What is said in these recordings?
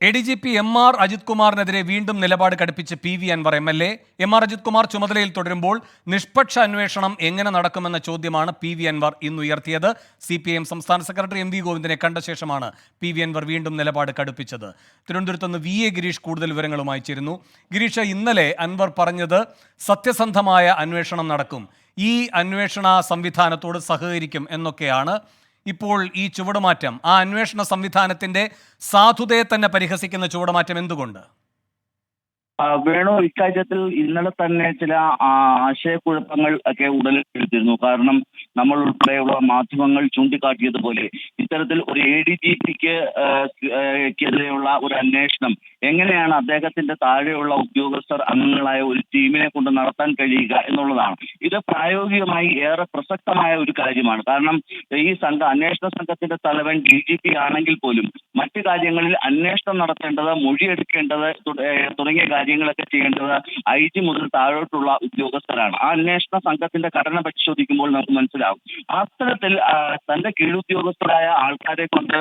ADGP MR Ajith കുമാറിനെതിരെ വീണ്ടും നിലപാട് കടുപ്പിച്ച് PV Anwar MLA. MR Ajith Kumar ചുമതലയിൽ തുടരുമ്പോൾ നിഷ്പക്ഷ അന്വേഷണം എങ്ങനെ നടക്കുമെന്ന ചോദ്യമാണ് PV അൻവർ ഇന്ന് ഉയർത്തിയത്. CPIM സംസ്ഥാന സെക്രട്ടറി MV ഗോവിന്ദനെ കണ്ട ശേഷമാണ് PV അൻവർ വീണ്ടും നിലപാട് കടുപ്പിച്ചത്. തിരുവനന്തപുരത്ത് നിന്ന് VA ഗിരീഷ് കൂടുതൽ വിവരങ്ങളുമായി ചേരുന്നു. ഗിരീഷ്, ഇന്നലെ അൻവർ പറഞ്ഞത് സത്യസന്ധമായ അന്വേഷണം നടക്കും, ഈ അന്വേഷണ സംവിധാനത്തോട് സഹകരിക്കും എന്നൊക്കെയാണ്. ഇപ്പോൾ ഈ ചുവടുമാറ്റം, ആ അന്വേഷണ സംവിധാനത്തിന്റെ സാധുതയെ തന്നെ പരിഹസിക്കുന്ന ചുവടുമാറ്റം എന്തുകൊണ്ട്? വേണു, ഇക്കാര്യത്തിൽ ഇന്നലെ തന്നെ ചില ആശയക്കുഴപ്പങ്ങൾ ഒക്കെ ഉടലെടുത്തിരുന്നു. കാരണം നമ്മൾ ഉൾപ്പെടെയുള്ള മാധ്യമങ്ങൾ ചൂണ്ടിക്കാട്ടിയതുപോലെ ഇത്തരത്തിൽ ഒരു ADGPക്കെതിരെയുള്ള ഒരു അന്വേഷണം എങ്ങനെയാണ് അദ്ദേഹത്തിന്റെ താഴെയുള്ള ഉദ്യോഗസ്ഥർ അംഗങ്ങളായ ഒരു ടീമിനെ കൊണ്ട് നടത്താൻ കഴിയുക എന്നുള്ളതാണ്. ഇത് പ്രായോഗികമായി ഏറെ പ്രസക്തമായ ഒരു കാര്യമാണ്. കാരണം ഈ അന്വേഷണ സംഘത്തിന്റെ തലവൻ DGP ആണെങ്കിൽ പോലും മറ്റു കാര്യങ്ങളിൽ അന്വേഷണം നടത്തേണ്ടത്, മൊഴിയെടുക്കേണ്ടത് തുടങ്ങിയ കാര്യങ്ങളൊക്കെ ചെയ്യേണ്ടത് IG മുതൽ താഴോട്ടുള്ള ഉദ്യോഗസ്ഥരാണ്. ആ അന്വേഷണ സംഘത്തിന്റെ ഘടന പരിശോധിക്കുമ്പോൾ നമുക്ക് മനസ്സിലാവും. അത്തരത്തിൽ തന്റെ കീഴുദ്യോഗസ്ഥരായ ആൾക്കാരെ കൊണ്ട്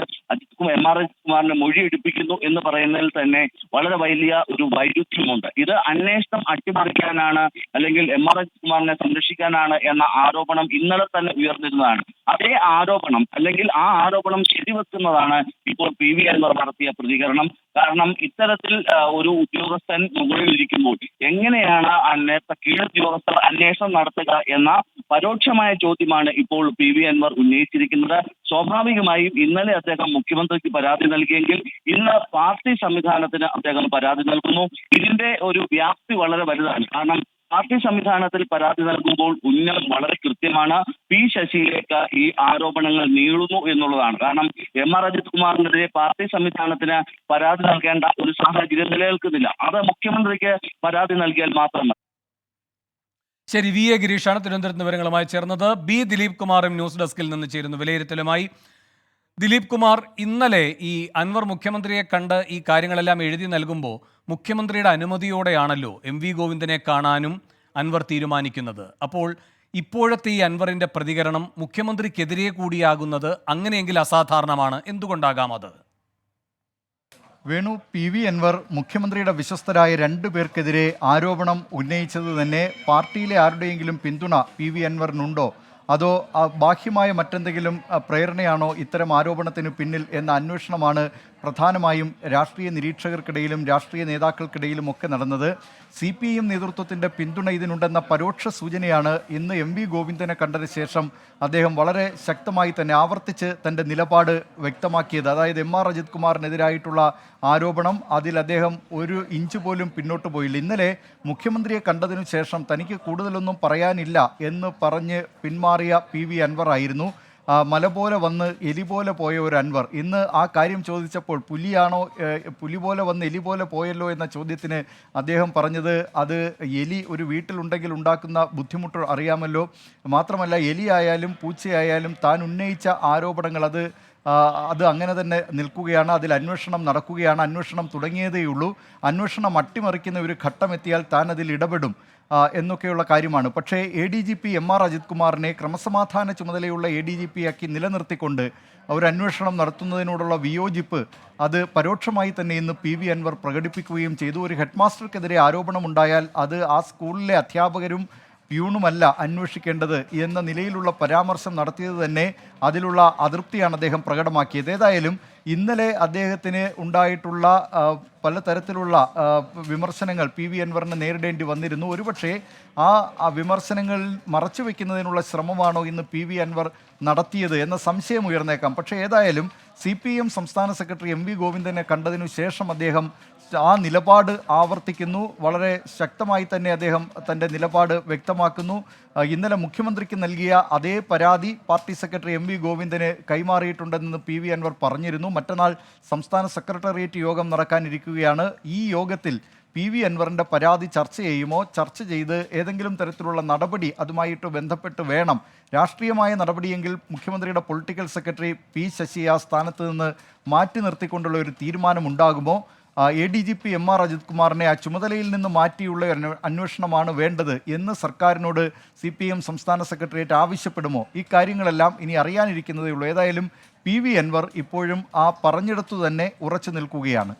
MR അജിത് കുമാറിനെ മൊഴി എടുപ്പിക്കുന്നു എന്ന് പറയുന്നതിൽ തന്നെ വളരെ വലിയ ഒരു വൈരുദ്ധ്യമുണ്ട്. ഇത് അന്വേഷണം അട്ടിമറിക്കാനാണ്, അല്ലെങ്കിൽ MR അജിത് കുമാറിനെ സംരക്ഷിക്കാനാണ് എന്ന ആരോപണം ഇന്നലെ തന്നെ ഉയർന്നിരുന്നതാണ്. അതേ ആരോപണം, അല്ലെങ്കിൽ ആ ആരോപണം ശരിവെക്കുന്നതാണ് ഇപ്പോൾ PV അൻവർ നടത്തിയ പ്രതികരണം. കാരണം ഇത്തരത്തിൽ ഒരു ഉദ്യോഗസ്ഥൻ മുകളിൽ ഇരിക്കുമ്പോൾ എങ്ങനെയാണ് കീഴുദ്യോഗസ്ഥർ അന്വേഷണം നടത്തുക എന്ന പരോക്ഷമായ ചോദ്യമാണ് ഇപ്പോൾ PV അൻവർ ഉന്നയിച്ചിരിക്കുന്നത്. സ്വാഭാവികമായും ഇന്നലെ അദ്ദേഹം മുഖ്യമന്ത്രിക്ക് പരാതി നൽകിയെങ്കിൽ ഇന്ന് പാർട്ടി സംവിധാനത്തിന് അദ്ദേഹം പരാതി നൽകുന്നു. ഇതിന്റെ ഒരു വ്യാപ്തി വളരെ വലുതാണ്. കാരണം പാർട്ടി സംവിധാനത്തിൽ പരാതി നൽകുമ്പോൾ ഉന്നയം വളരെ കൃത്യമാണ്. P ശശിയിലേക്ക് ഈ ആരോപണങ്ങൾ നീളുന്നു എന്നുള്ളതാണ്. കാരണം MR അജിത് കുമാറിനെതിരെ പാർട്ടി സംവിധാനത്തിന് പരാതി നൽകേണ്ട ഒരു സാഹചര്യം നിലനിൽക്കുന്നില്ല. അത് മുഖ്യമന്ത്രിക്ക് പരാതി നൽകിയാൽ മാത്രം. ശരി, VA ഗിരീഷാണ് തിരുവനന്തപുരത്ത് വിവരങ്ങളുമായി ചേർന്നത്. B ദിലീപ് കുമാറും ന്യൂസ് ഡെസ്കിൽ നിന്ന് ചേരുന്നു വിലയിരുത്തലുമായി. ദിലീപ് കുമാർ, ഇന്നലെ ഈ അൻവർ മുഖ്യമന്ത്രിയെ കണ്ട് ഈ കാര്യങ്ങളെല്ലാം എഴുതി നൽകുമ്പോൾ മുഖ്യമന്ത്രിയുടെ അനുമതിയോടെയാണല്ലോ MV ഗോവിന്ദനെ കാണാനും അൻവർ തീരുമാനിക്കുന്നത്. അപ്പോൾ ഇപ്പോഴത്തെ ഈ അൻവറിൻ്റെ പ്രതികരണം മുഖ്യമന്ത്രിക്കെതിരെ കൂടിയാകുന്നത് അങ്ങനെയെങ്കിൽ അസാധാരണമാണ്. എന്തുകൊണ്ടാകാം അത്? വേണു, PV അൻവർ മുഖ്യമന്ത്രിയുടെ വിശ്വസ്തരായ 2 പേർക്കെതിരെ ആരോപണം ഉന്നയിച്ചത് തന്നെ പാർട്ടിയിലെ ആരുടെയെങ്കിലും പിന്തുണ PV അൻവറിനുണ്ടോ, അതോ ബാഹ്യമായ മറ്റെന്തെങ്കിലും പ്രേരണയാണോ ഇത്തരം ആരോപണത്തിന് പിന്നിൽ എന്ന അന്വേഷണമാണ് പ്രധാനമായും രാഷ്ട്രീയ നിരീക്ഷകർക്കിടയിലും രാഷ്ട്രീയ നേതാക്കൾക്കിടയിലും ഒക്കെ നടന്നത്. CPIM നേതൃത്വത്തിൻ്റെ പിന്തുണ ഇതിനുണ്ടെന്ന പരോക്ഷ സൂചനയാണ് ഇന്ന് MV ഗോവിന്ദനെ കണ്ടതിന് ശേഷം അദ്ദേഹം വളരെ ശക്തമായി തന്നെ ആവർത്തിച്ച് തൻ്റെ നിലപാട് വ്യക്തമാക്കിയത്. അതായത് MR അജിത് കുമാറിനെതിരായിട്ടുള്ള ആരോപണം, അതിൽ അദ്ദേഹം ഒരു ഇഞ്ച് പോലും പിന്നോട്ട് പോയില്ല. ഇന്നലെ മുഖ്യമന്ത്രിയെ കണ്ടതിനു ശേഷം തനിക്ക് കൂടുതലൊന്നും പറയാനില്ല എന്ന് പറഞ്ഞ് പിന്മാറിയ PV അൻവർ ആയിരുന്നു. മല പോലെ വന്ന് എലി പോലെ പോയ ഒരു അൻവർ ഇന്ന് ആ കാര്യം ചോദിച്ചപ്പോൾ പുലി പോലെ വന്ന് എലി പോലെ പോയല്ലോ എന്ന ചോദ്യത്തിന് അദ്ദേഹം പറഞ്ഞത് അത് എലി ഒരു വീട്ടിലുണ്ടെങ്കിൽ ഉണ്ടാക്കുന്ന ബുദ്ധിമുട്ട് അറിയാമല്ലോ, മാത്രമല്ല എലിയായാലും പൂച്ചയായാലും താൻ ഉന്നയിച്ച ആരോപണങ്ങൾ അത് അങ്ങനെ തന്നെ നിൽക്കുകയാണ്, അതിൽ അന്വേഷണം നടക്കുകയാണ്, അന്വേഷണം തുടങ്ങിയതേയുള്ളൂ, അന്വേഷണം അട്ടിമറിക്കുന്ന ഒരു ഘട്ടമെത്തിയാൽ താൻ അതിൽ ഇടപെടും എന്നൊക്കെയുള്ള കാര്യമാണ്. പക്ഷേ ADGP MR അജിത് കുമാറിനെ ക്രമസമാധാന ചുമതലയുള്ള ADGP-ആക്കി നിലനിർത്തിക്കൊണ്ട് ഒരു അന്വേഷണം നടത്തുന്നതിനോടുള്ള വിയോജിപ്പ് അത് പരോക്ഷമായി തന്നെ ഇന്ന് PV അൻവർ പ്രകടിപ്പിക്കുകയും ചെയ്തു. ഒരു ഹെഡ് മാസ്റ്റർക്കെതിരെ ആരോപണമുണ്ടായാൽ അത് ആ സ്കൂളിലെ അധ്യാപകരും പ്യൂണുമല്ല അന്വേഷിക്കേണ്ടത് എന്ന നിലയിലുള്ള പരാമർശം നടത്തിയത് തന്നെ അതിലുള്ള അതൃപ്തിയാണ് അദ്ദേഹം പ്രകടമാക്കിയത്. ഏതായാലും ഇന്നലെ അദ്ദേഹത്തിന് ഉണ്ടായിട്ടുള്ള പലതരത്തിലുള്ള വിമർശനങ്ങൾ PV അൻവറിന് നേരിടേണ്ടി വന്നിരുന്നു. ഒരുപക്ഷെ ആ വിമർശനങ്ങൾ മറച്ചു വയ്ക്കുന്നതിനുള്ള ശ്രമമാണോ ഇന്ന് PV അൻവർ നടത്തിയത് എന്ന സംശയം ഉയർന്നേക്കാം. പക്ഷേ ഏതായാലും CPIM സംസ്ഥാന സെക്രട്ടറി MV ഗോവിന്ദനെ കണ്ടതിനു ശേഷം അദ്ദേഹം ആ നിലപാട് ആവർത്തിക്കുന്നു. വളരെ ശക്തമായി തന്നെ അദ്ദേഹം തൻ്റെ നിലപാട് വ്യക്തമാക്കുന്നു. ഇന്നലെ മുഖ്യമന്ത്രിക്ക് നൽകിയ അതേ പരാതി പാർട്ടി സെക്രട്ടറി MV ഗോവിന്ദന് കൈമാറിയിട്ടുണ്ടെന്ന് PV അൻവർ പറഞ്ഞിരുന്നു. മറ്റന്നാൾ സംസ്ഥാന സെക്രട്ടേറിയറ്റ് യോഗം നടക്കാനിരിക്കുകയാണ്. ഈ യോഗത്തിൽ PV അൻവറിൻ്റെ പരാതി ചർച്ച ചെയ്യുമോ, ചർച്ച ചെയ്ത് ഏതെങ്കിലും തരത്തിലുള്ള നടപടി അതുമായിട്ട് ബന്ധപ്പെട്ട് വേണം, രാഷ്ട്രീയമായ നടപടിയെങ്കിൽ മുഖ്യമന്ത്രിയുടെ പൊളിറ്റിക്കൽ സെക്രട്ടറി P ശശി ആ സ്ഥാനത്ത് നിന്ന് മാറ്റി നിർത്തിക്കൊണ്ടുള്ള ഒരു തീരുമാനമുണ്ടാകുമോ, ADGP MR അജിത് കുമാറിനെ ആ ചുമതലയിൽ നിന്ന് മാറ്റിയുള്ള അന്വേഷണമാണ് വേണ്ടത് എന്ന് സർക്കാരിനോട് CPIM സംസ്ഥാന സെക്രട്ടേറിയറ്റ് ആവശ്യപ്പെടുമോ, ഈ കാര്യങ്ങളെല്ലാം ഇനി അറിയാനിരിക്കുന്നതേ ഉള്ളൂ. ഏതായാലും PV അൻവർ ഇപ്പോഴും ആ പറഞ്ഞിടത്തു തന്നെ ഉറച്ചു നിൽക്കുകയാണ്.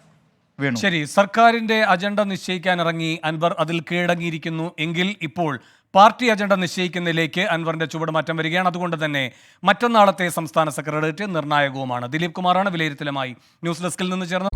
വേണു. ശരി, സർക്കാരിന്റെ അജണ്ട നിശ്ചയിക്കാൻ ഇറങ്ങി അൻവർ അതിൽ കീഴടങ്ങിയിരിക്കുന്നു എങ്കിൽ ഇപ്പോൾ പാർട്ടി അജണ്ട നിശ്ചയിക്കുന്നതിലേക്ക് അൻവറിന്റെ ചുവടുമാറ്റം വരികയാണ്. അതുകൊണ്ട് തന്നെ മറ്റന്നാളത്തെ സംസ്ഥാന സെക്രട്ടേറിയറ്റ് നിർണായകവുമാണ്. ദിലീപ് കുമാറാണ് വിലയിരുത്തലുമായി ന്യൂസ് ഡെസ്കിൽ നിന്ന് ചേർന്നത്.